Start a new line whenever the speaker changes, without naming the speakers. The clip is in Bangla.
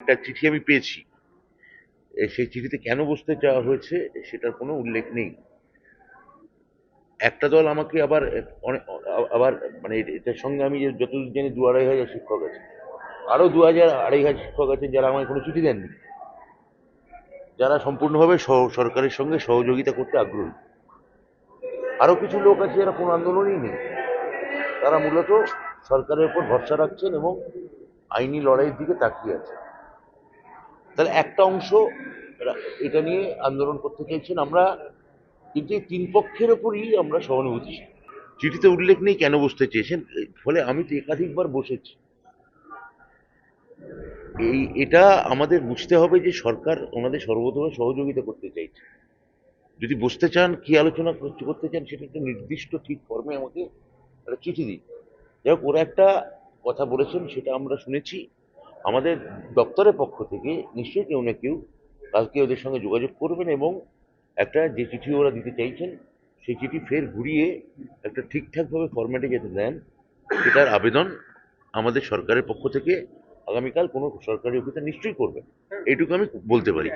একটা চিঠি আমি পেয়েছি। সেই চিঠিতে কেন বসতে চাওয়া হয়েছে সেটার কোনো উল্লেখ নেই। একটা দল আমাকে আবার অনেক আবার মানে এটার সঙ্গে আমি যতদূর জানি 2-2.5 হাজার শিক্ষক আছে, আরো 2,000-2,500 শিক্ষক আছেন যারা আমায় কোনো চিঠি দেননি, যারা সম্পূর্ণভাবে সরকারের সঙ্গে সহযোগিতা করতে আগ্রহী। আরো কিছু লোক আছে যারা কোনো আন্দোলনই নেই, তারা মূলত সরকারের উপর ভরসা রাখছেন এবং আইনি লড়াইয়ের দিকে তাকিয়ে আছে। তাহলে একটা অংশ এটা নিয়ে আন্দোলন করতে চাইছেন। আমরা কিন্তু এই তিন পক্ষের ওপরই আমরা সহানুভূতিশীল। চিঠিতে উল্লেখ নেই কেন বসতে চেয়েছেন, ফলে আমি তো একাধিকবার বসেছি। এটা আমাদের বুঝতে হবে যে সরকার ওনাদের সর্বতভাবে সহযোগিতা করতে চাইছে। যদি বসতে চান, কি আলোচনা করতে চান, সেটা একটা নির্দিষ্ট ঠিক ফর্মে আমাকে একটা চিঠি দিন। যাই হোক, ওরা একটা কথা বলেছেন, সেটা আমরা শুনেছি। আমাদের দপ্তরের পক্ষ থেকে নিশ্চয়ই কেউ না কেউ কালকে ওদের সঙ্গে যোগাযোগ করবেন এবং একটা যে চিঠি ওরা দিতে চাইছেন সেই চিঠি ফের ঘুরিয়ে একটা ঠিকঠাকভাবে ফরম্যাটে যেতে দেন, সেটার আবেদন আমাদের সরকারের পক্ষ থেকে আগামীকাল কোনো সরকারি অফিসার নিশ্চয়ই করবেন, এইটুকু আমি বলতে পারি।